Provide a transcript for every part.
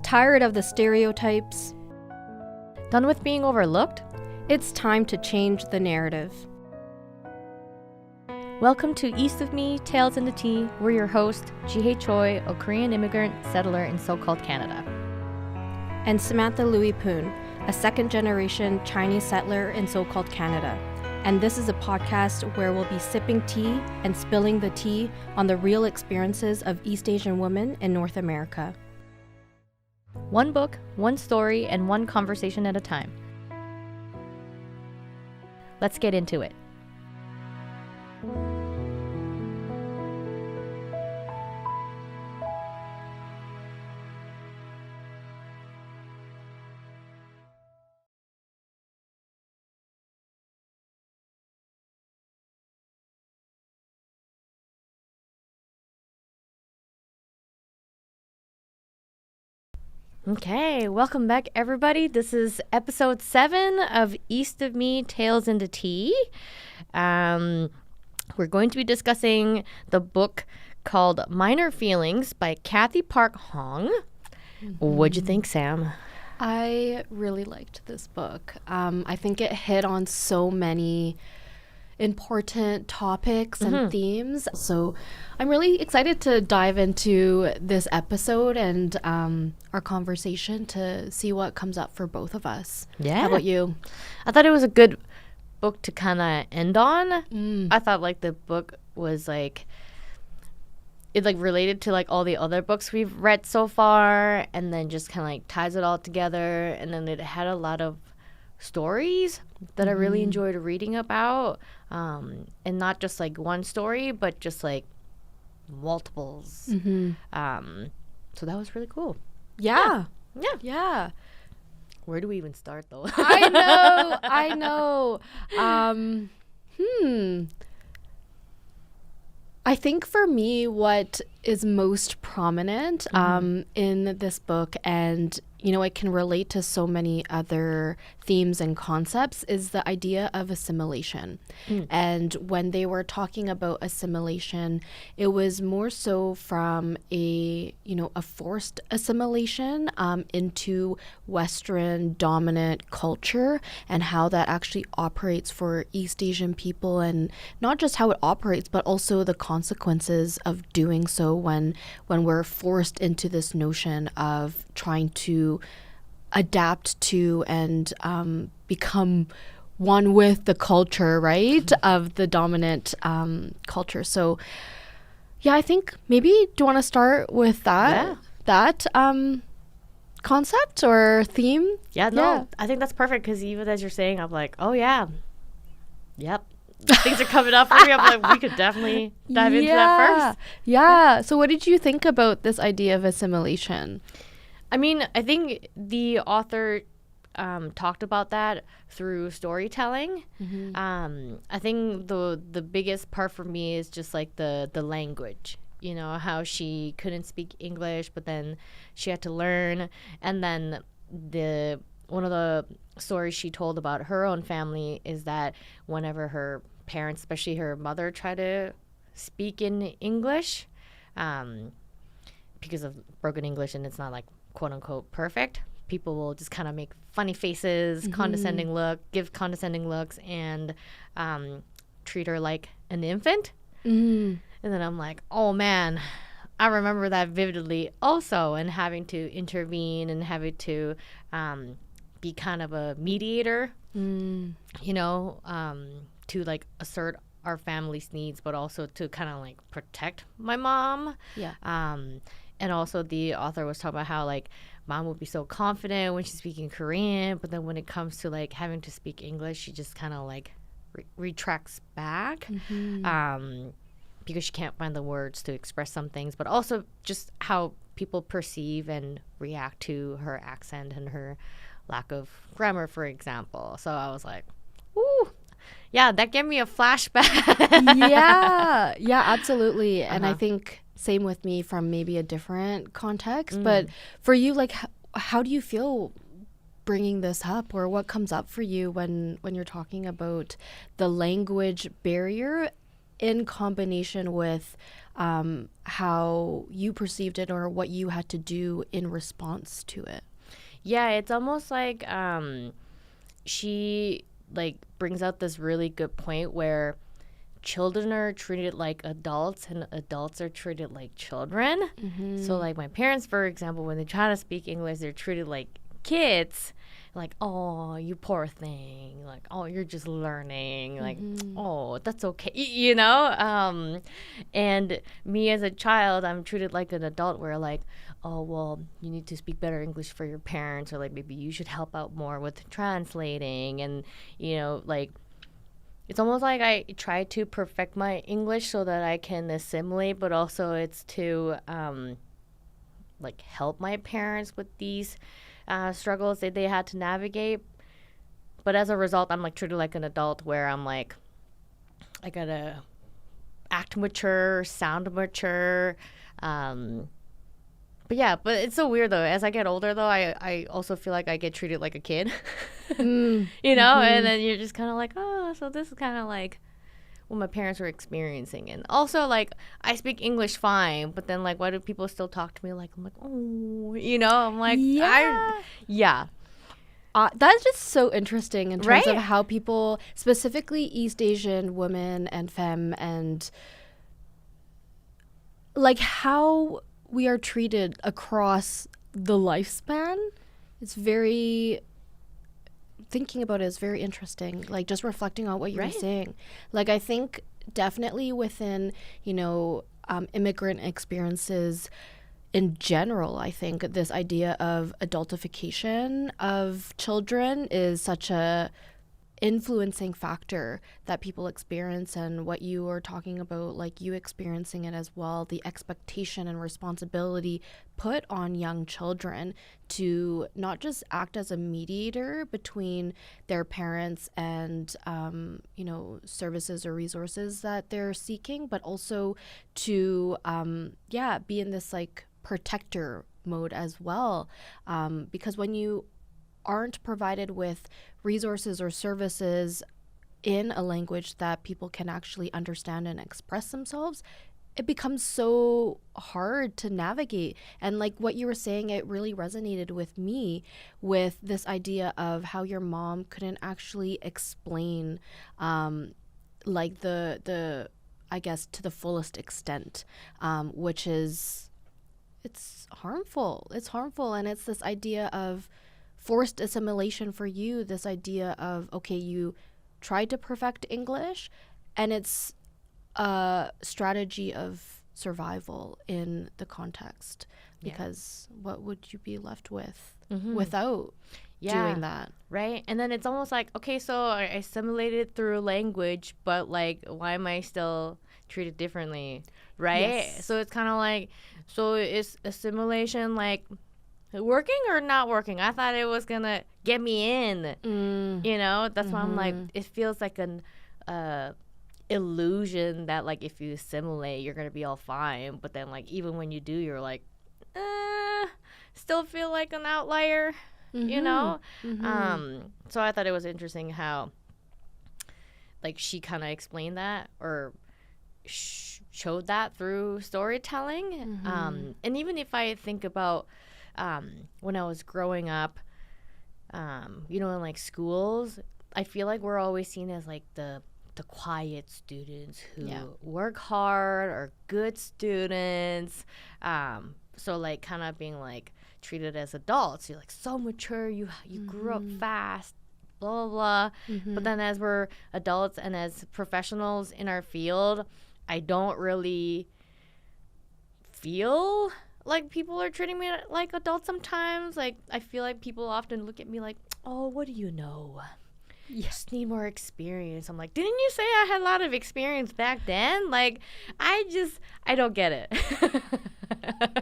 Tired of the stereotypes? Done with being overlooked? It's time to change the narrative. Welcome to East of Me, Tales in the Tea. We're your host, Ji-Hye Choi, a Korean immigrant settler in so-called Canada. And Samantha Louis Poon, a second-generation Chinese settler in so-called Canada. And this is a podcast where we'll be sipping tea and spilling the tea on the real experiences of East Asian women in North America. One book, one story, and one conversation at a time. Let's get into it. Okay, welcome back everybody. This is episode 7 of East of Me, Tales in the Tea. We're going to be discussing the book called Minor Feelings by Cathy Park Hong. What'd you think, Sam? I really liked this book. I think it hit on so many important topics and themes. So I'm really excited to dive into this episode and our conversation to see what comes up for both of us. Yeah. How about you? I thought it was a good book to kind of end on. I thought like the book was like, it like related to like all the other books we've read so far, and then just kind of like ties it all together. And then it had a lot of stories that I really enjoyed reading about, and not just like one story, but just like multiples. So that was really cool. Yeah. Where do we even start though? I know. I think for me, what is most prominent in this book, and you know, it can relate to so many other themes and concepts, is the idea of assimilation. And when they were talking about assimilation, it was more so from a forced assimilation into Western dominant culture, and how that actually operates for East Asian people, and not just how it operates, but also the consequences of doing so when we're forced into this notion of trying to adapt to and become one with the culture, right, of the dominant culture. So yeah, I think maybe, do you want to start with that concept or theme? Yeah, I think that's perfect, because even as you're saying, I'm like, oh yeah, yep, things are coming up for me. I'm like, we could definitely dive into that first. Yeah. So what did you think about this idea of assimilation? I mean, I think the author talked about that through storytelling. I think the biggest part for me is just like the language. You know, how she couldn't speak English, but then she had to learn. And then one of the stories she told about her own family is that whenever her parents, especially her mother, try to speak in English, because of broken English and it's not like quote unquote perfect, people will just kind of make funny faces, give condescending looks, and treat her like an infant. And then I'm like, oh man, I remember that vividly also, and having to intervene and having to be kind of a mediator, you know, to like assert our family's needs, but also to kind of like protect my mom. And also the author was talking about how like mom would be so confident when she's speaking Korean, but then when it comes to like having to speak English, she just kind of like retracts back, because she can't find the words to express some things, but also just how people perceive and react to her accent and her lack of grammar, for example. So I was like, ooh, yeah, that gave me a flashback. Yeah, absolutely. And I think same with me from maybe a different context. But for you, like, how do you feel bringing this up, or what comes up for you when you're talking about the language barrier in combination with how you perceived it or what you had to do in response to it? Yeah, it's almost like she like brings out this really good point where children are treated like adults and adults are treated like children. So like my parents, for example, when they try to speak English, they're treated like kids. Like, oh, you poor thing. Like, oh, you're just learning. Like, oh, that's okay. You know? And me as a child, I'm treated like an adult where like, oh, well, you need to speak better English for your parents, or like maybe you should help out more with translating. And, you know, like, it's almost like I try to perfect my English so that I can assimilate, but also it's to like help my parents with these struggles that they had to navigate. But as a result, I'm like treated like an adult where I'm like, I gotta act mature, sound mature. But it's so weird though. As I get older though, I also feel like I get treated like a kid. You know? And then you're just kind of like, oh, so this is kind of like what my parents were experiencing. And also like I speak English fine, but then like why do people still talk to me like, I'm like, oh, you know? I'm like, yeah. That's just so interesting in terms Right? of how people, specifically East Asian women and femme, and like how we are treated across the lifespan. It's very, thinking about it is very interesting. Like just reflecting on what you were saying. Like I think definitely within, you know, immigrant experiences in general, I think this idea of adultification of children is such a influencing factor that people experience, and what you were talking about, like you experiencing it as well, the expectation and responsibility put on young children to not just act as a mediator between their parents and you know, services or resources that they're seeking, but also to be in this like protector mode as well, because when you aren't provided with resources or services in a language that people can actually understand and express themselves, it becomes so hard to navigate. And like what you were saying, it really resonated with me with this idea of how your mom couldn't actually explain like the I guess to the fullest extent, which is, it's harmful. It's harmful. And it's this idea of forced assimilation for you, this idea of, okay, you tried to perfect English, and it's a strategy of survival in the context, because what would you be left with without doing that? Right. And then it's almost like, okay, so I assimilated through language, but like, why am I still treated differently? Right. Yes. So it's kind of like, so is assimilation like working or not working? I thought it was gonna get me in. You know, that's why I'm like, it feels like an illusion that like if you assimilate you're gonna be all fine, but then like even when you do, you're like still feel like an outlier. You know. So I thought it was interesting how like she kind of explained that, or showed that through storytelling. And even if I think about when I was growing up, you know, in like schools, I feel like we're always seen as like the quiet students who work hard, or good students. So like kind of being like treated as adults. You're like so mature, you grew up fast, blah, blah, blah. But then as we're adults and as professionals in our field, I don't really feel like people are treating me like adults sometimes. Like I feel like people often look at me like, oh, what do you know? You just need more experience. I'm like, didn't you say I had a lot of experience back then? Like, I don't get it.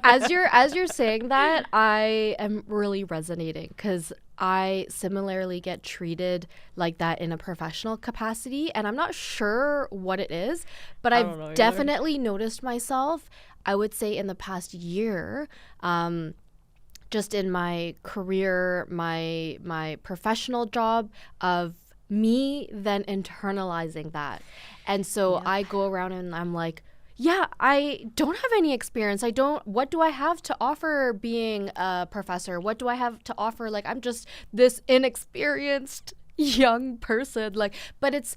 As you're saying that, I am really resonating, because I similarly get treated like that in a professional capacity, and I'm not sure what it is, but I've definitely noticed myself, I would say in the past year, just in my career, my professional job, of me then internalizing that. And so I go around and I'm like, yeah, I don't have any experience. What do I have to offer being a professor? What do I have to offer? Like, I'm just this inexperienced young person. Like, but it's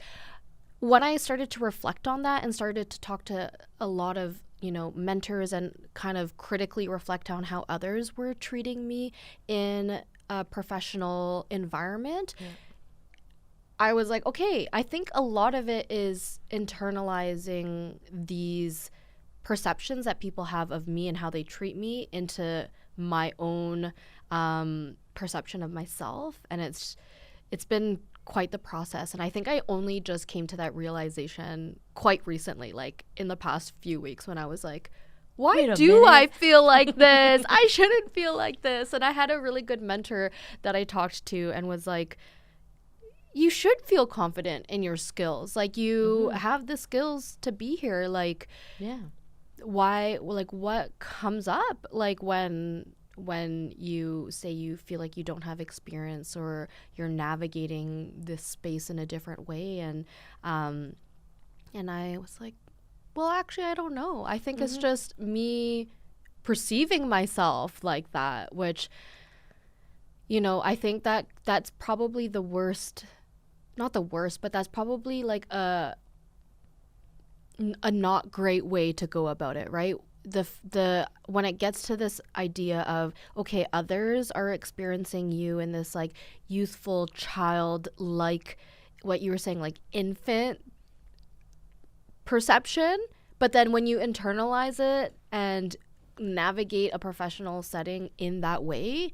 when I started to reflect on that and started to talk to a lot of, mentors and kind of critically reflect on how others were treating me in a professional environment. Yeah. I was like, okay, I think a lot of it is internalizing these perceptions that people have of me and how they treat me into my own perception of myself. And it's been quite the process. And I think I only just came to that realization quite recently, like in the past few weeks, when I was like, why do I feel like this? I shouldn't feel like this. And I had a really good mentor that I talked to and was like, you should feel confident in your skills. Like, you have the skills to be here. Like, why, like, what comes up, like, when you say you feel like you don't have experience or you're navigating this space in a different way. And I was like, well, actually, I don't know. I think it's just me perceiving myself like that, which, I think that's probably the worst. Not the worst, but that's probably like a not great way to go about it, right? The when it gets to this idea of, okay, others are experiencing you in this like youthful child, like what you were saying, like infant perception, but then when you internalize it and navigate a professional setting in that way,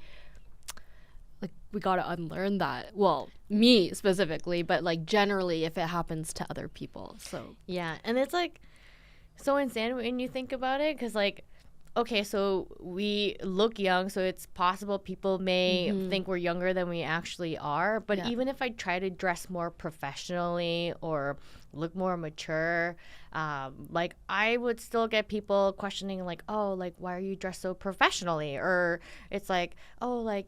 like, we got to unlearn that. Well, me specifically, but like generally if it happens to other people. So yeah, and it's like so insane when you think about it, because like, okay, so we look young, so it's possible people may think we're younger than we actually are. But even if I try to dress more professionally or look more mature, like, I would still get people questioning, like, oh, like, why are you dressed so professionally? Or it's like, oh, like,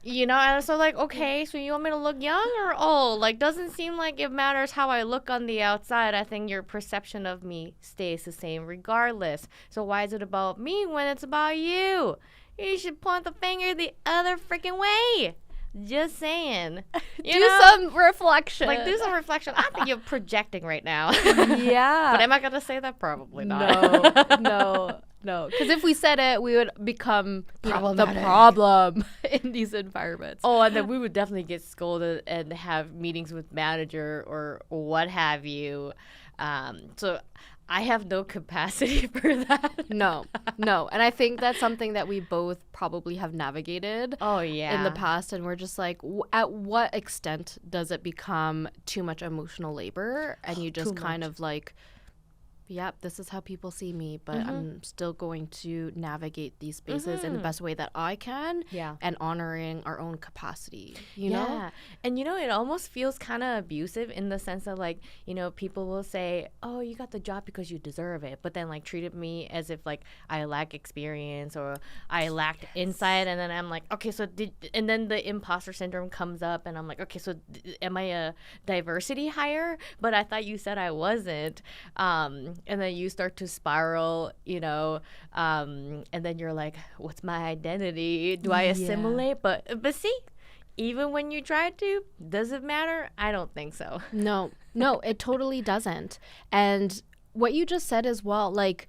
and so like, okay, so you want me to look young or old? Like, doesn't seem like it matters how I look on the outside. I think your perception of me stays the same regardless. So why is it about me when it's about you? You should point the finger the other freaking way. Just saying. Do some reflection. Like, do some reflection. I think you're projecting right now. Yeah. But am I going to say that? Probably not. No. Because if we said it, we would become the problem in these environments. Oh, and then we would definitely get scolded and have meetings with manager or what have you. So I have no capacity for that. No. And I think that's something that we both probably have navigated in the past. And we're just like, at what extent does it become too much emotional labor? And you just kind of like, yep, this is how people see me, but I'm still going to navigate these spaces in the best way that I can, and honoring our own capacity, you know? And, it almost feels kind of abusive in the sense that, like, people will say, oh, you got the job because you deserve it, but then, like, treated me as if, like, I lack experience or I lacked insight, and then I'm like, okay, and then the imposter syndrome comes up, and I'm like, okay, so am I a diversity hire? But I thought you said I wasn't. And then you start to spiral, and then you're like, what's my identity? Do I assimilate? But see, even when you try to, does it matter? I don't think so. No, it totally doesn't. And what you just said as well, like,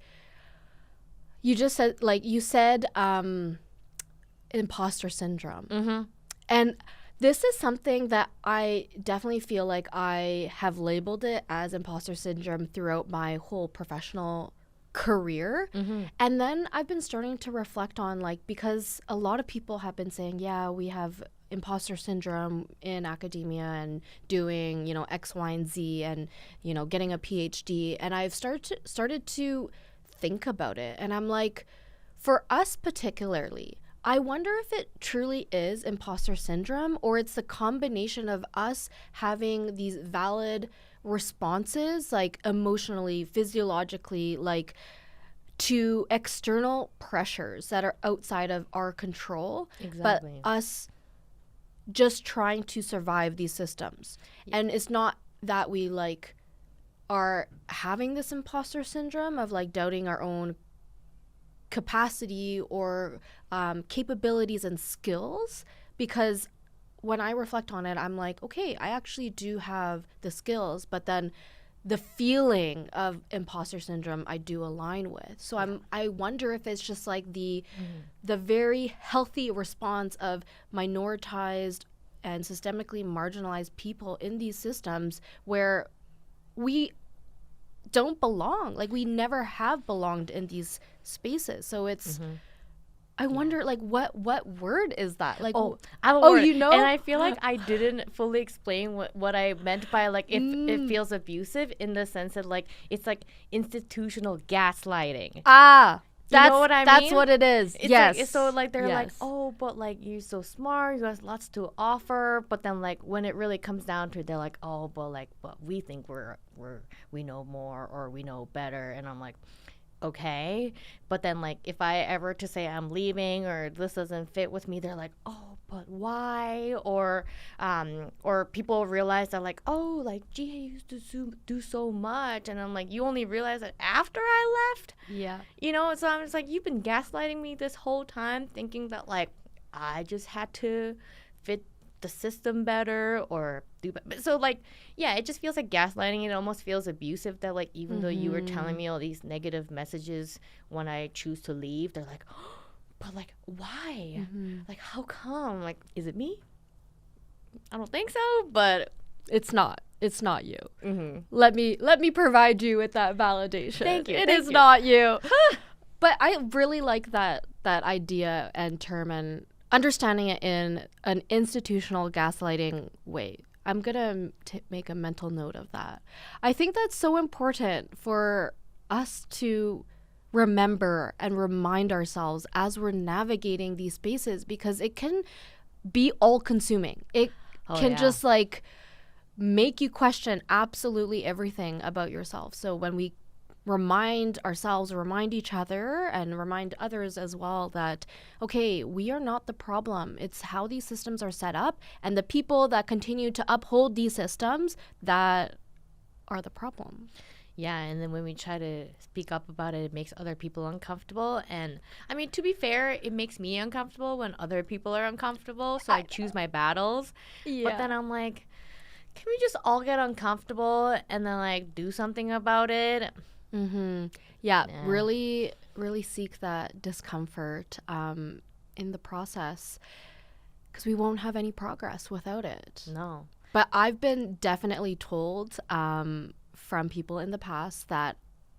you said imposter syndrome. And this is something that I definitely feel like I have labeled it as imposter syndrome throughout my whole professional career. And then I've been starting to reflect on, like, because a lot of people have been saying, yeah, we have imposter syndrome in academia and doing, X, Y, and Z and, getting a PhD. And I've started to think about it. And I'm like, for us particularly, I wonder if it truly is imposter syndrome, or it's the combination of us having these valid responses, like emotionally, physiologically, like to external pressures that are outside of our control, Exactly. but us just trying to survive these systems. Yeah. And it's not that we like are having this imposter syndrome of like doubting our own capacity or capabilities and skills, because when I reflect on it, I'm like, okay, I actually do have the skills, but then the feeling of imposter syndrome I do align with. So I wonder if it's just like the very healthy response of minoritized and systemically marginalized people in these systems where we don't belong. Like, we never have belonged in these spaces. So it's I wonder, like, what word is that? Like, I have a word. you know? And I feel like I didn't fully explain what I meant by, like, if it feels abusive, in the sense that, like, it's like institutional gaslighting. That's, you know what I that's mean? what it is. It's yes. like, so like they're like, Yes. oh, but like you're so smart, you have lots to offer. But then like when it really comes down to it, they're like, oh, but we think we know more or we know better. And I'm like, okay. But then like if I ever to say I'm leaving or this doesn't fit with me, they're like, oh, but why? Or people realize that like, oh, like gee, I used to do so much, and I'm like, you only realize it after I left. Yeah. You know, so I'm just like, you've been gaslighting me this whole time, thinking that like I just had to fit the system better or do better. So like, yeah, it just feels like gaslighting. It almost feels abusive that like even though you were telling me all these negative messages when I choose to leave, they're like, oh, but like why? Like how come? Like, is it me? I don't think so, but It's not you. Let me provide you with that validation. Thank you. It thank is you. not you. But I really like that idea and term, and understanding it in an institutional gaslighting way. I'm gonna make a mental note of that. I think that's so important for us to remember and remind ourselves as we're navigating these spaces, because it can be all consuming. It can just like make you question absolutely everything about yourself. So when we remind ourselves, remind each other, and remind others as well that, okay, we are not the problem. It's how these systems are set up and the people that continue to uphold these systems that are the problem. Yeah, and then when we try to speak up about it, it makes other people uncomfortable. And I mean, to be fair, it makes me uncomfortable when other people are uncomfortable. So I choose my battles. Yeah. But then I'm like, can we just all get uncomfortable and then like do something about it? Yeah, really, really seek that discomfort in the process, because we won't have any progress without it. No. But I've been definitely told from people in the past that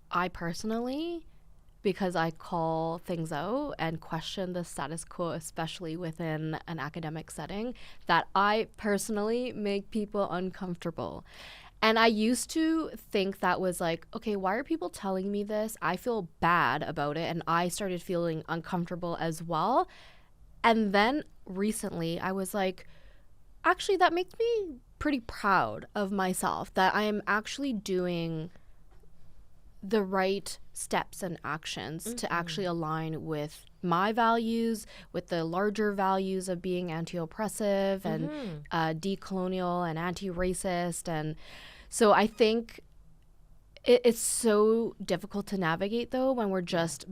I personally, because I call things out and question the status quo, especially within an academic setting, that I personally make people uncomfortable. And I used to think that was like, okay, why are people telling me this? I feel bad about it. And I started feeling uncomfortable as well. And then recently I was like, actually, that makes me pretty proud of myself, that I am actually doing the right steps and actions to actually align with my values, with the larger values of being anti-oppressive and decolonial and anti-racist. And so I think it's so difficult to navigate, though, when we're just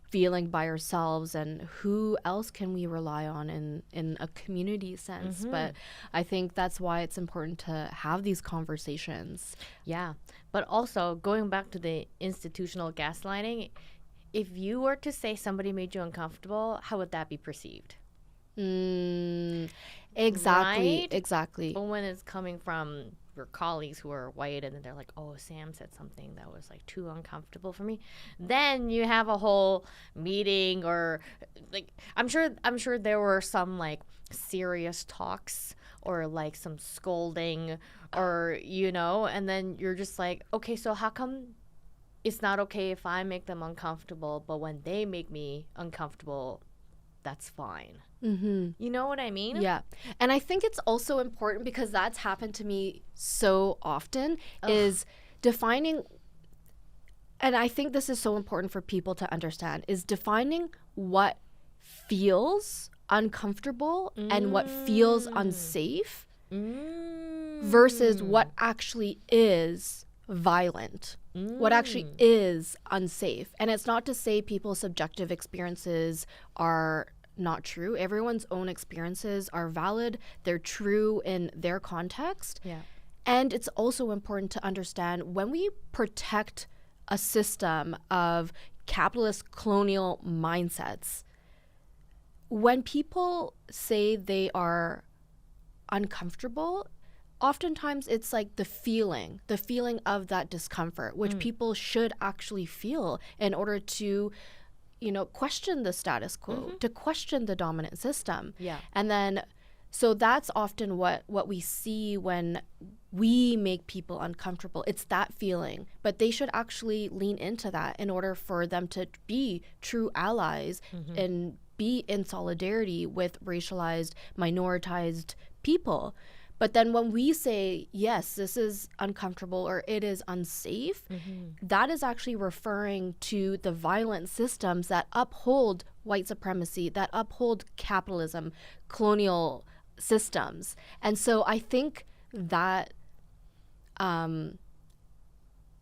feeling by ourselves, and who else can we rely on in a community sense. But I think that's why it's important to have these conversations. Yeah. But also, going back to the institutional gaslighting, if you were to say somebody made you uncomfortable, how would that be perceived? Exactly. Right? Exactly. But when it's coming from your colleagues who are white and they're like, oh, Sam said something that was like too uncomfortable for me, then you have a whole meeting, or like I'm sure there were some like serious talks or like some scolding, or you know, and then you're just like, okay, so how come it's not okay if I make them uncomfortable, but when they make me uncomfortable, that's fine? You know what I mean? Yeah. And I think it's also important, because that's happened to me so often, is defining and I think this is so important for people to understand, is defining what feels uncomfortable and what feels unsafe versus what actually is violent, what actually is unsafe. And it's not to say people's subjective experiences are not true. Everyone's own experiences are valid. They're true in their context. Yeah. And it's also important to understand when we protect a system of capitalist colonial mindsets, when people say they are uncomfortable, oftentimes it's like the feeling of that discomfort, which people should actually feel in order to, question the status quo, to question the dominant system. Yeah. And then, so that's often what we see when we make people uncomfortable. It's that feeling, but they should actually lean into that in order for them to be true allies and be in solidarity with racialized, minoritized people. But then when we say, yes, this is uncomfortable or it is unsafe, that is actually referring to the violent systems that uphold white supremacy, that uphold capitalism, colonial systems. And so I think that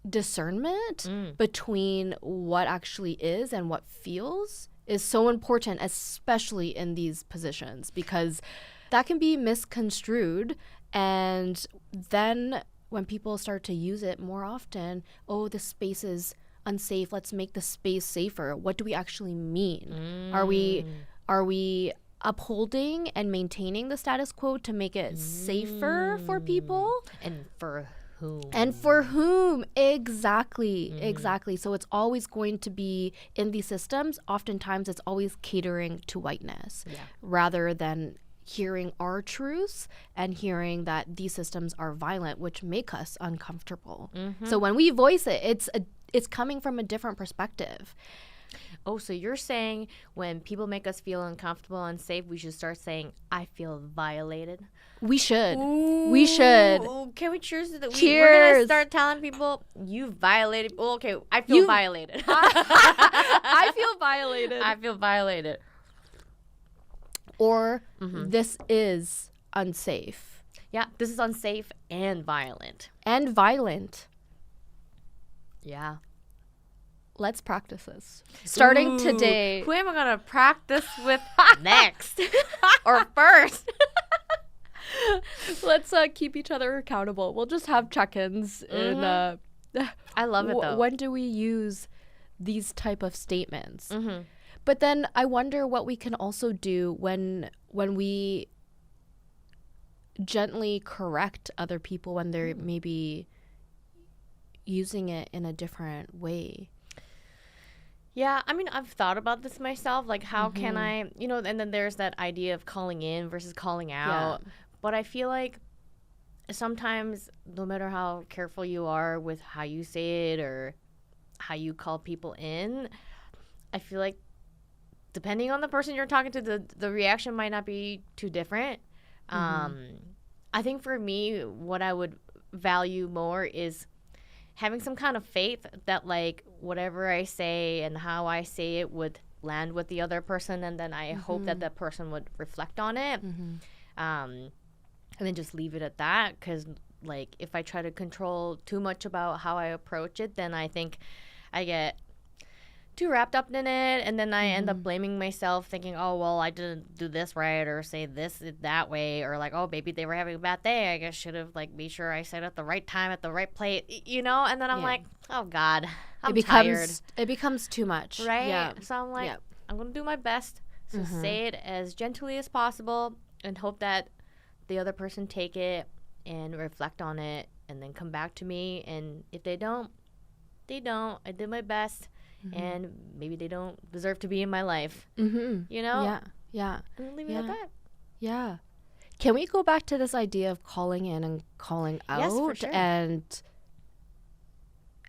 discernment between what actually is and what feels is so important, especially in these positions, because that can be misconstrued. And then when people start to use it more often, oh, this space is unsafe, let's make the space safer. What do we actually mean? Are we upholding and maintaining the status quo to make it safer for people? And for whom? And for whom? Exactly. So it's always going to be in these systems. Oftentimes it's always catering to whiteness rather than hearing our truths and hearing that these systems are violent, which make us uncomfortable. So when we voice it, it's coming from a different perspective. Oh, so you're saying when people make us feel uncomfortable, unsafe, we should start saying, I feel violated? We should. Ooh, we should. Can we cheers to that? Cheers. We're going to start telling people, you violated. Oh, okay, I feel violated. I feel violated. I feel violated. Or this is unsafe. Yeah, this is unsafe and violent. And violent. Yeah. Let's practice this. Starting today. Who am I going to practice with next? Or first? Let's keep each other accountable. We'll just have check-ins. I love it, though. When do we use these type of statements? But then I wonder what we can also do when we gently correct other people when they're maybe using it in a different way. Yeah, I mean, I've thought about this myself. Like, how can I, and then there's that idea of calling in versus calling out. Yeah. But I feel like sometimes, no matter how careful you are with how you say it or how you call people in, I feel like depending on the person you're talking to, the reaction might not be too different. I think for me, what I would value more is having some kind of faith that, like, whatever I say and how I say it would land with the other person, and then I hope that that person would reflect on it, and then just leave it at that. Because, like, if I try to control too much about how I approach it, then I think I get too wrapped up in it, and then I end up blaming myself, thinking, oh, well, I didn't do this right, or say this that way, or like, oh, maybe they were having a bad day, I guess should have, like, made sure I said at the right time at the right place, and then I'm like, oh God, I'm tired. It becomes too much, right? Yeah. So I'm like, I'm gonna do my best to say it as gently as possible and hope that the other person take it and reflect on it and then come back to me, and if they don't, I did my best. And maybe they don't deserve to be in my life, Yeah. And then leave it at that. Yeah. Can we go back to this idea of calling in and calling out? Yes, for sure. And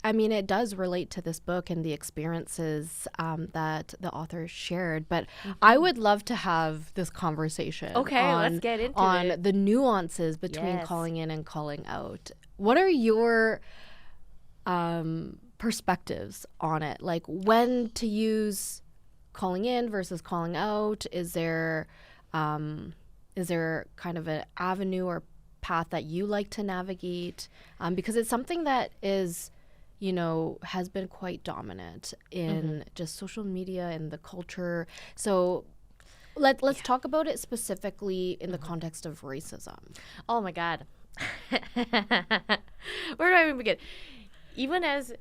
I mean, it does relate to this book and the experiences that the author shared. But I would love to have this conversation. Okay, let's get into it. On the nuances between calling in and calling out. What are your perspectives on it? Like when to use calling in versus calling out? Is there kind of an avenue or path that you like to navigate? Because it's something that is, has been quite dominant in just social media and the culture. So let's talk about it specifically in the context of racism. Oh my God. Where do I even begin? Even as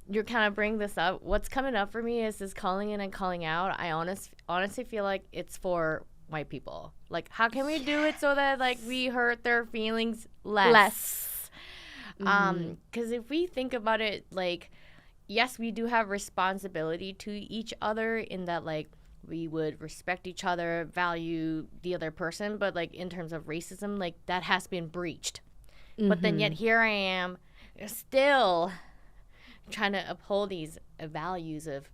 you're kind of bringing this up, what's coming up for me is this calling in and calling out. I honestly feel like it's for white people. Like, how can we do it so that like we hurt their feelings less? Because if we think about it, like, yes, we do have responsibility to each other in that, like, we would respect each other, value the other person, but like in terms of racism, like that has been breached. But then yet here I am still trying to uphold these values of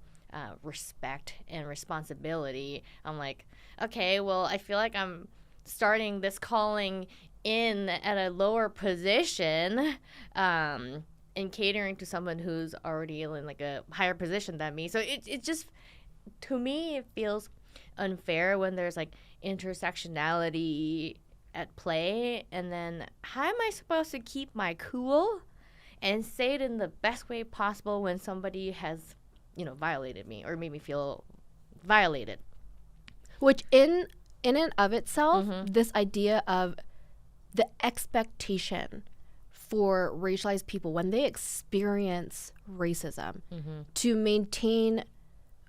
respect and responsibility. I'm like, okay, well, I feel like I'm starting this calling in at a lower position and catering to someone who's already in like a higher position than me. So it just, to me, it feels unfair when there's like intersectionality at play. And then how am I supposed to keep my cool and say it in the best way possible when somebody has, violated me or made me feel violated? Which in and of itself, this idea of the expectation for racialized people when they experience racism to maintain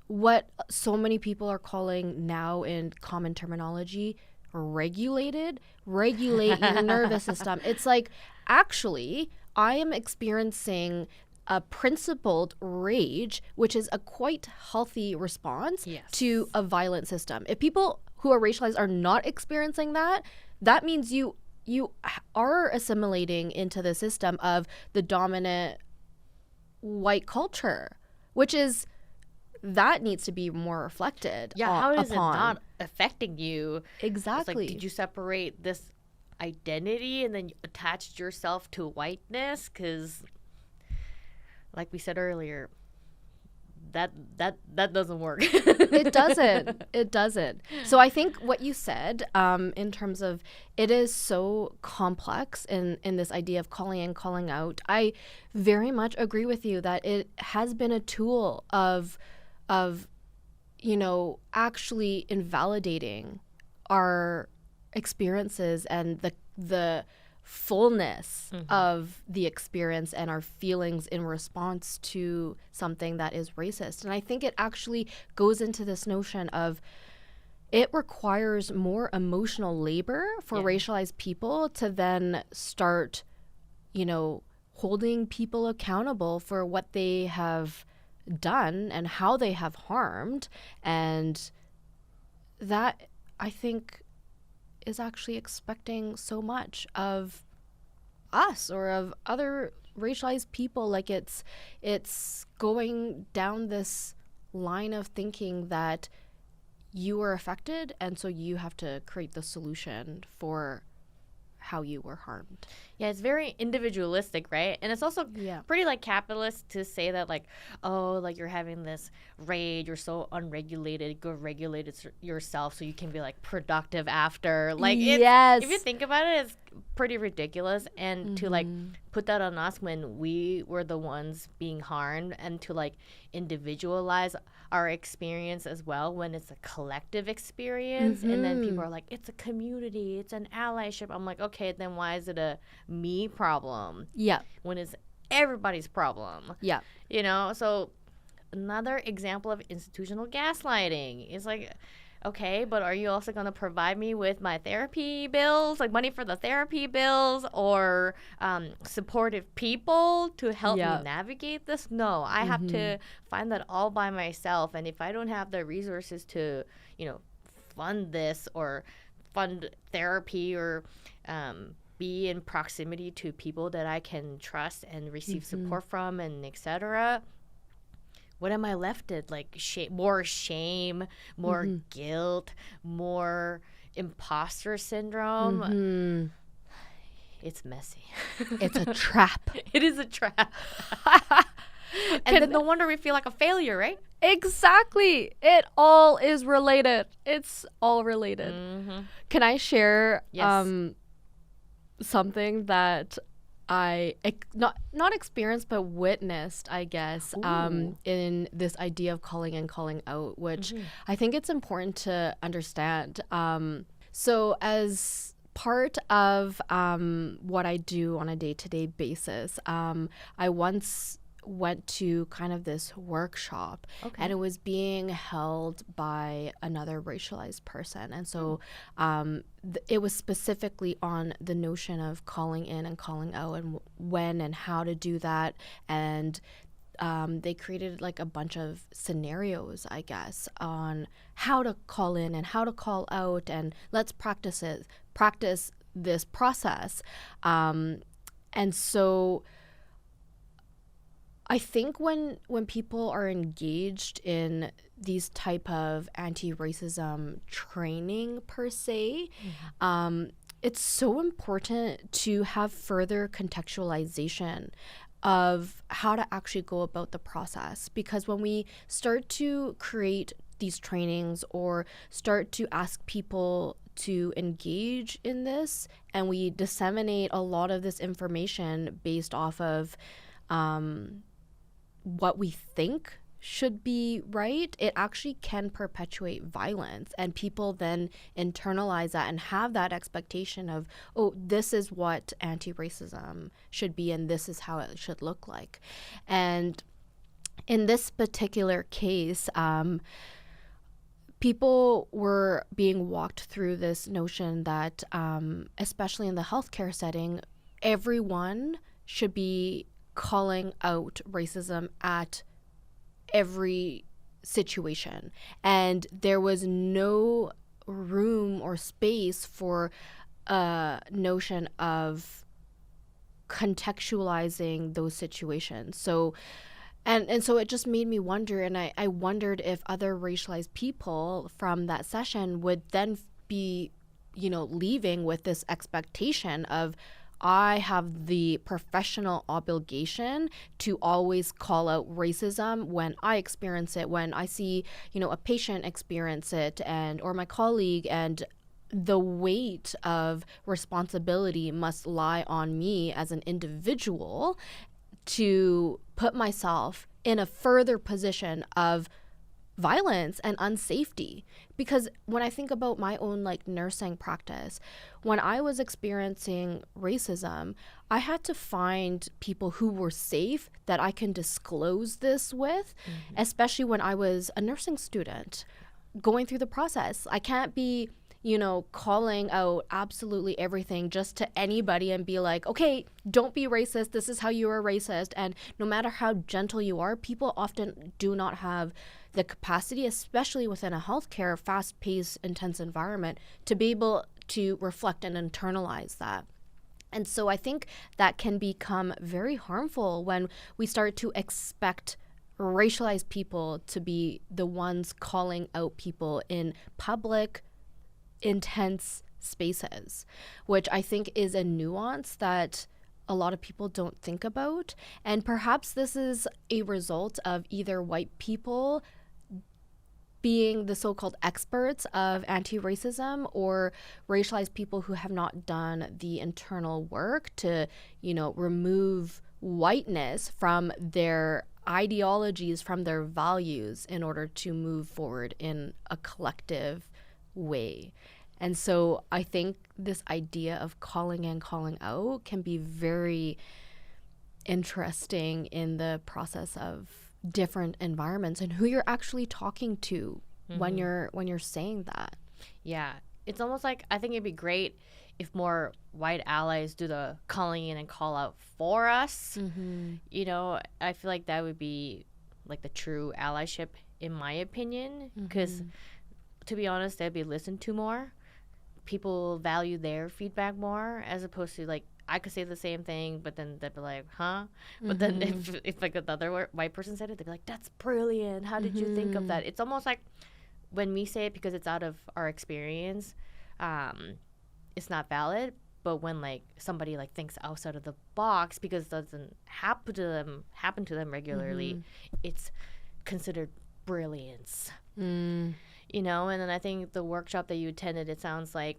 what so many people are calling now in common terminology regulate your nervous system. It's like, actually, I am experiencing a principled rage, which is a quite healthy response to a violent system. If people who are racialized are not experiencing that, that means you are assimilating into the system of the dominant white culture, which is, that needs to be more reflected. Yeah, how is it not affecting you? Exactly. It's like, did you separate this identity and then you attached yourself to whiteness? Because, like we said earlier, that doesn't work. It doesn't. So I think what you said, in terms of it is so complex in this idea of calling in, calling out, I very much agree with you that it has been a tool of actually invalidating our experiences and the fullness of the experience and our feelings in response to something that is racist. And I think it actually goes into this notion of it requires more emotional labor for racialized people to then start, holding people accountable for what they have done and how they have harmed. And that, I think, is actually expecting so much of us or of other racialized people. Like it's going down this line of thinking that you were affected and so you have to create the solution for how you were harmed. Yeah, it's very individualistic, right? And it's also pretty like capitalist to say that like, oh, like you're having this rage, you're so unregulated, go regulate it yourself so you can be like productive after. Like, if you think about it, it's pretty ridiculous. And to like put that on us when we were the ones being harmed, and to like individualize our experience as well when it's a collective experience. And then people are like, it's a community, it's an allyship. I'm like, okay, then why is it a me problem? Yeah. When it's everybody's problem. Yeah. So another example of institutional gaslighting is like, okay, but are you also going to provide me with my therapy bills, like money for the therapy bills, or supportive people to help me navigate this? No, I have to find that all by myself. And if I don't have the resources to, fund this or fund therapy or be in proximity to people that I can trust and receive support from, and etc., what am I left with? Like more shame, more guilt, more imposter syndrome. It's messy. It's a trap. It is a trap. And then no wonder we feel like a failure, right? Exactly. It all is related. It's all related. Can I share something that I not experienced but witnessed, I guess, in this idea of calling in, calling out, which I think it's important to understand. So as part of what I do on a day-to-day basis, I once went to kind of this workshop, and it was being held by another racialized person, and so it was specifically on the notion of calling in and calling out and when and how to do that. And they created like a bunch of scenarios, I guess, on how to call in and how to call out, and let's practice this process. And so I think when people are engaged in these type of anti-racism training per se, it's so important to have further contextualization of how to actually go about the process. Because when we start to create these trainings or start to ask people to engage in this, and we disseminate a lot of this information based off of what we think should be right, it actually can perpetuate violence, and people then internalize that and have that expectation of, oh, this is what anti-racism should be and this is how it should look like. And in this particular case, people were being walked through this notion that, especially in the healthcare setting, everyone should be calling out racism at every situation. And there was no room or space for a notion of contextualizing those situations. So and so it just made me wonder, and I wondered if other racialized people from that session would then be, leaving with this expectation of, I have the professional obligation to always call out racism when I experience it, when I see, a patient experience it, or my colleague, and the weight of responsibility must lie on me as an individual to put myself in a further position of violence and unsafety. Because when I think about my own nursing practice, when I was experiencing racism, I had to find people who were safe that I can disclose this with, especially when I was a nursing student going through the process. I can't be calling out absolutely everything just to anybody and be like, okay, don't be racist. This is how you are racist. And no matter how gentle you are, people often do not have the capacity, especially within a healthcare, fast-paced, intense environment, to be able to reflect and internalize that. And so I think that can become very harmful when we start to expect racialized people to be the ones calling out people in public, intense spaces, which I think is a nuance that a lot of people don't think about. And perhaps this is a result of either white people being the so-called experts of anti-racism, or racialized people who have not done the internal work to, remove whiteness from their ideologies, from their values, in order to move forward in a collective way. And so I think this idea of calling in, calling out can be very interesting in the process of different environments and who you're actually talking to when you're saying that. Yeah. It's almost like, I think it'd be great if more white allies do the calling in and call out for us. I feel like that would be like the true allyship, in my opinion, because to be honest, they'd be listened to more. People value their feedback more, as opposed to I could say the same thing, but then they'd be like, huh? But then if another white person said it, they'd be like, that's brilliant. How did you think of that? It's almost like when we say it because it's out of our experience, it's not valid. But when like somebody like thinks outside of the box because it doesn't happen to them regularly, it's considered brilliance. You know, and then I think the workshop that you attended, it sounds like,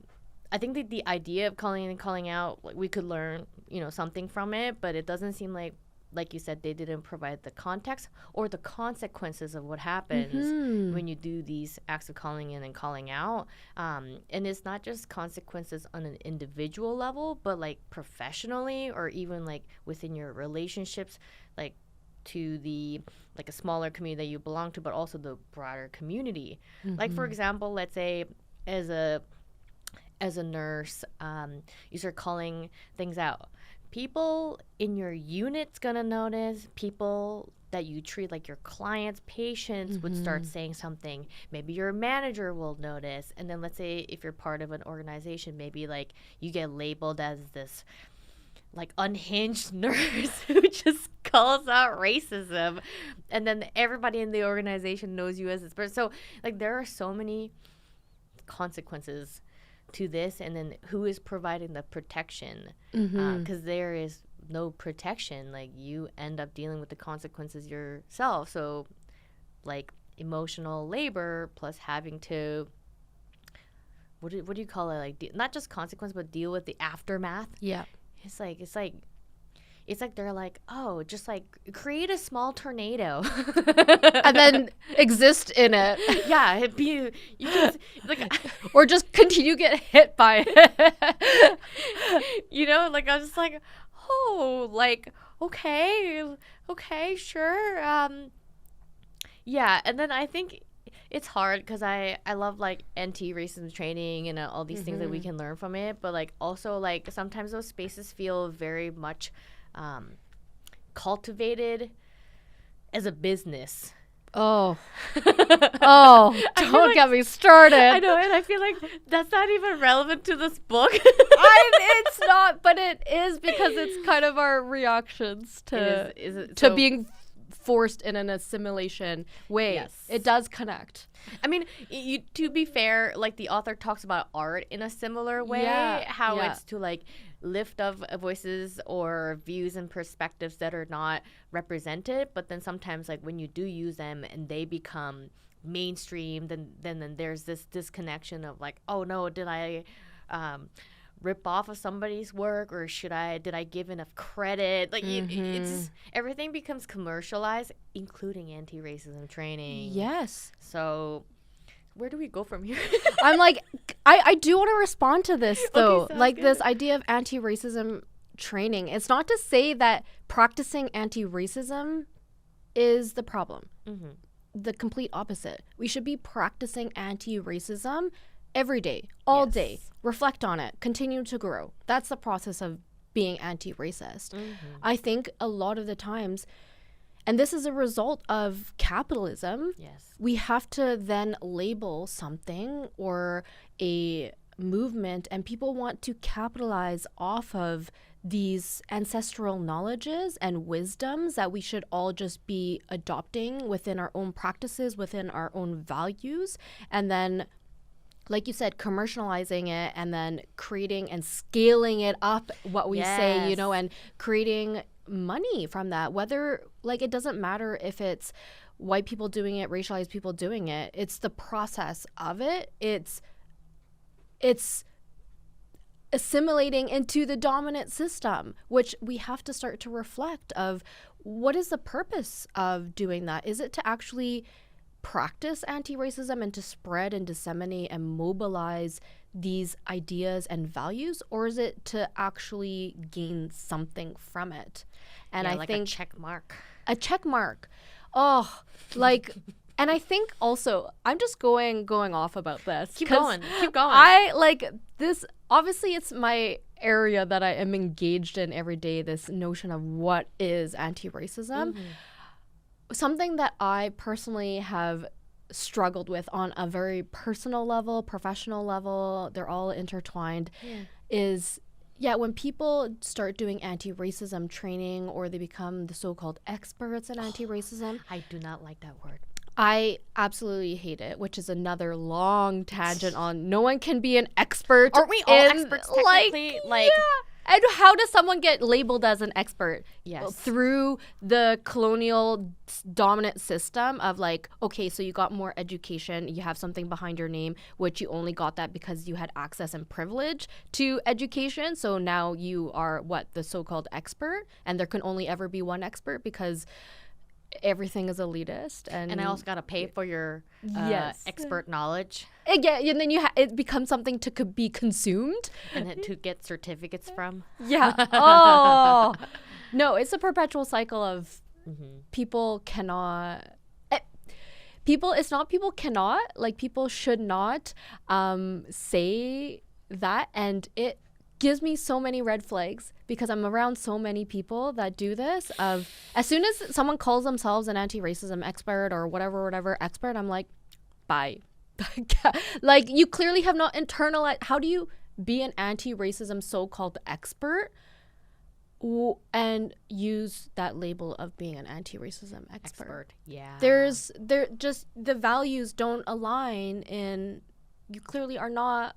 I think that the idea of calling in and calling out, like, we could learn, you know, something from it, but it doesn't seem like you said, they didn't provide the context or the consequences of what happens when you do these acts of calling in and calling out. And it's not just consequences on an individual level, but like professionally or even like within your relationships, like to the like a smaller community that you belong to, but also the broader community. Like, for example, let's say as a nurse, you start calling things out. People in your unit's gonna notice. People that you treat like your clients, patients would start saying something. Maybe your manager will notice. And then let's say if you're part of an organization, maybe like you get labeled as this like unhinged nurse who just calls out racism, and then everybody in the organization knows you as this person. So like there are so many consequences to this, and then who is providing the protection? Because there is no protection. Like you end up dealing with the consequences yourself. So like emotional labor plus having to what do you call it, like not just consequence but deal with the aftermath. It's like they're like, oh, just like create a small tornado and then exist in it. Yeah, it'd be you just like or just continue get hit by it. You know, like I was just like, oh, like okay, sure, yeah. And then I think it's hard because I love like anti-racism training and all these things that we can learn from it, but like also like sometimes those spaces feel very much cultivated as a business. Don't get me started. I know, and I feel like that's not even relevant to this book. It's not, but it is because it's kind of our reactions to so being forced in an assimilation way. Yes. It does connect. I mean, to be fair, like the author talks about art in a similar way, how it's to like lift up voices or views and perspectives that are not represented, but then sometimes like when you do use them and they become mainstream, then there's this disconnection of like, oh no, did I rip off of somebody's work, or did I give enough credit? Like it's everything becomes commercialized, including anti-racism training. Yes. So where do we go from here? I'm like, I do want to respond to this though. Okay, like good. this idea of anti-racism training. It's not to say that practicing anti-racism is the problem. The complete opposite. We should be practicing anti-racism every day, all day. Reflect on it. Continue to grow. That's the process of being anti-racist. I think a lot of the times, and this is a result of capitalism, we have to then label something or a movement, and people want to capitalize off of these ancestral knowledges and wisdoms that we should all just be adopting within our own practices, within our own values, and then, like you said, commercializing it and then creating and scaling it up, what we say, you know, and creating money from that. Whether, like, it doesn't matter if it's white people doing it, racialized people doing it. It's the process of it. It's assimilating into the dominant system, which we have to start to reflect of what is the purpose of doing that? Is it to actually practice anti-racism and to spread and disseminate and mobilize these ideas and values, or is it to actually gain something from it? And I like think a check mark. Oh, like, and I think also I'm just going off about this. Keep going. I like this. Obviously, it's my area that I am engaged in every day. This notion of what is anti-racism. Something that I personally have struggled with on a very personal level, professional level, they're all intertwined, is when people start doing anti-racism training or they become the so-called experts in anti-racism. I do not like that word. I absolutely hate it, which is another long tangent on no one can be an expert. Aren't we all experts technically? Like, yeah. And how does someone get labeled as an expert? Yes. Through the colonial dominant system of like, okay, so you got more education, you have something behind your name, which you only got that because you had access and privilege to education. So now you are the so-called expert, and there can only ever be one expert because everything is elitist, and I also gotta pay for your expert knowledge. Yeah, and then it becomes something to be consumed and then to get certificates from. Yeah. Oh no, it's a perpetual cycle of people cannot. It's not people cannot, like people should not say that, and it gives me so many red flags because I'm around so many people that do this. Of as soon as someone calls themselves an anti-racism expert or whatever expert, I'm like, bye. Like, you clearly have not internalized. How do you be an anti-racism so-called expert and use that label of being an anti-racism expert? Yeah. The values don't align, and you clearly are not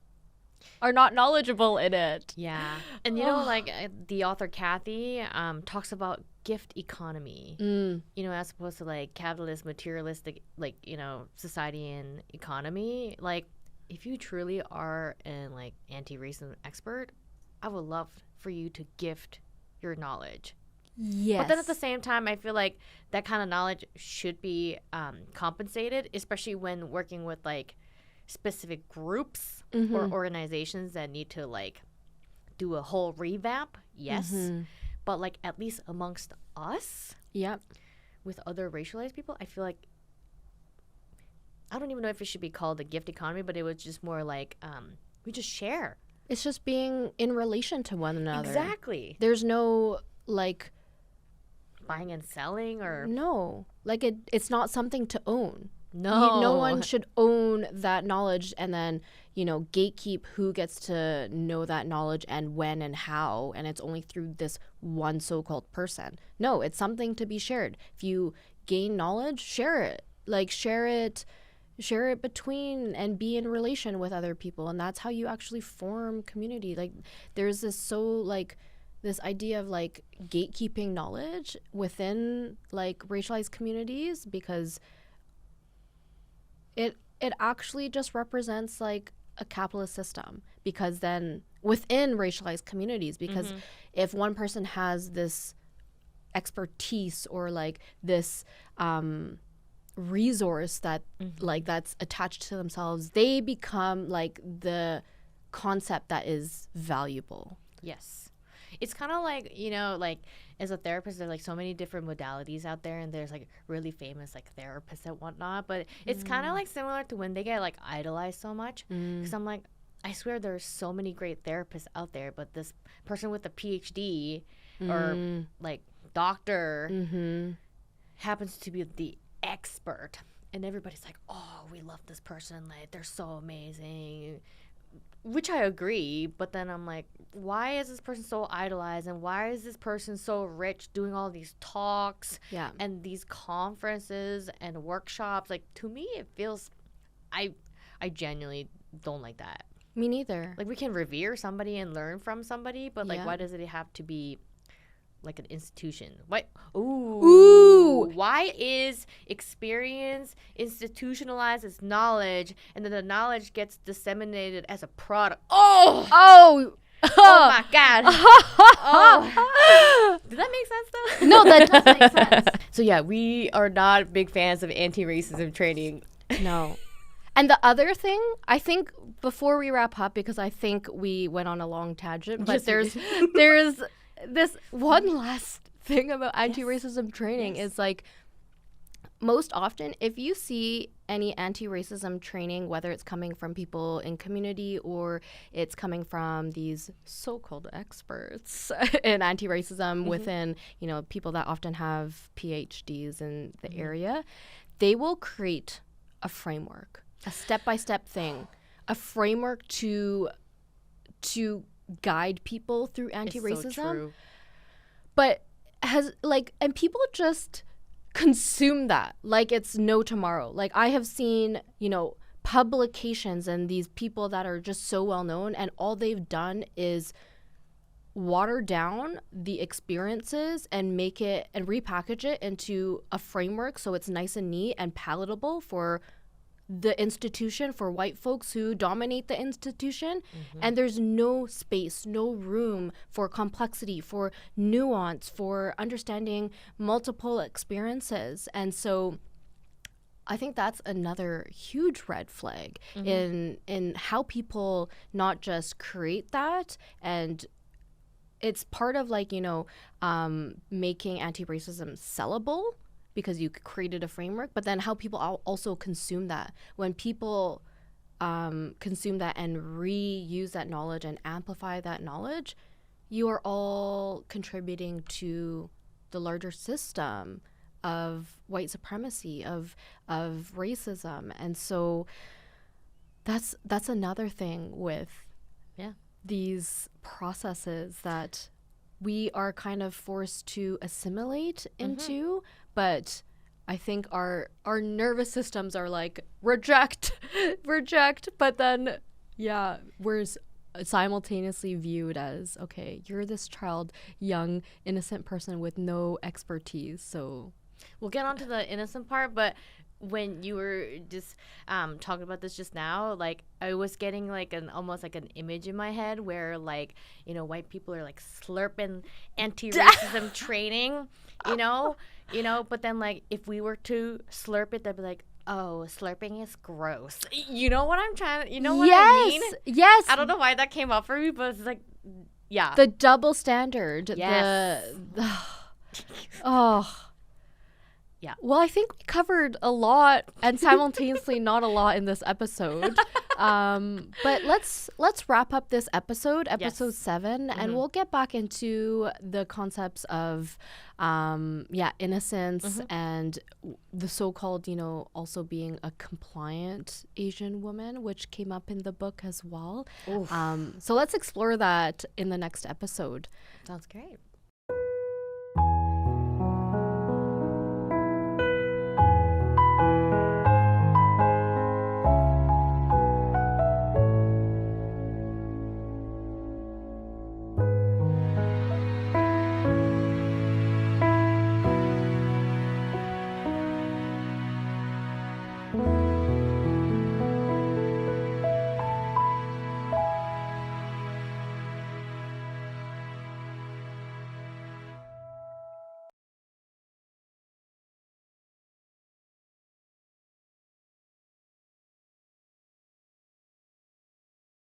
knowledgeable in it. Yeah. And you know, like the author Cathy talks about gift economy, you know, as opposed to like capitalist, materialistic, like, you know, society and economy. Like, if you truly are an like anti-racism expert, I would love for you to gift your knowledge. Yes. But then at the same time, I feel like that kind of knowledge should be compensated, especially when working with like specific groups or organizations that need to like do a whole revamp. Yes. But like at least amongst us, with other racialized people, I feel like I don't even know if it should be called a gift economy, but it was just more like we just share. It's just being in relation to one another. Exactly. There's no like buying and selling or no, like it's not something to own. No. No one should own that knowledge and then, you know, gatekeep who gets to know that knowledge and when and how, and it's only through this one so-called person. No, it's something to be shared. If you gain knowledge, share it. Like, share it between and be in relation with other people, and that's how you actually form community. Like, there's this idea of like gatekeeping knowledge within like racialized communities, because it actually just represents like a capitalist system. Because then within racialized communities, because if one person has this expertise or like this resource that like that's attached to themselves, they become like the concept that is valuable. Yes. It's kind of like, you know, like as a therapist, there's like so many different modalities out there, and there's like really famous like therapists and whatnot. But it's kind of like similar to when they get like idolized so much. Because I'm like, I swear there's so many great therapists out there, but this person with a PhD or like doctor happens to be the expert, and everybody's like, oh, we love this person, like they're so amazing. Which I agree, but then I'm like, why is this person so idolized, and why is this person so rich doing all these talks and these conferences and workshops? Like, to me, it feels, I genuinely don't like that. Me neither. Like, we can revere somebody and learn from somebody, but like, why does it have to be like an institution? What? Ooh. Why is experience institutionalized as knowledge, and then the knowledge gets disseminated as a product? Oh my God. Did that make sense though? No, that does make sense. So yeah, we are not big fans of anti-racism training. No. And the other thing, I think, before we wrap up, because I think we went on a long tangent, but there's this one last thing about anti-racism training is like, most often if you see any anti-racism training, whether it's coming from people in community or it's coming from these so-called experts in anti-racism within, you know, people that often have PhDs in the area, they will create a framework, a step-by-step thing, a framework to guide people through anti-racism. It's so true. But has like, and people just consume that like it's no tomorrow. Like I have seen, publications and these people that are just so well known, and all they've done is water down the experiences and make it and repackage it into a framework so it's nice and neat and palatable for the institution, for white folks who dominate the institution. And there's no space, no room for complexity, for nuance, for understanding multiple experiences. And so I think that's another huge red flag in how people not just create that, and it's part of like, making anti-racism sellable because you created a framework, but then how people also consume that. When people consume that and reuse that knowledge and amplify that knowledge, you are all contributing to the larger system of white supremacy, of racism. And so that's another thing with these processes that we are kind of forced to assimilate into, but I think our nervous systems are like reject, but then we're simultaneously viewed as, okay, you're this child, young, innocent person with no expertise. So we'll get onto the innocent part, but when you were just talking about this just now, like I was getting like almost like an image in my head where like, white people are like slurping anti-racism training, but then like if we were to slurp it, they'd be like, oh, slurping is gross. You know what I'm trying to, what I mean? Yes. I don't know why that came up for me, but it's like, yeah. The double standard. Yes. Yeah. Well, I think we covered a lot and simultaneously not a lot in this episode. But let's wrap up this episode 7, and we'll get back into the concepts of innocence and the so-called, also being a compliant Asian woman, which came up in the book as well. So let's explore that in the next episode. Sounds great.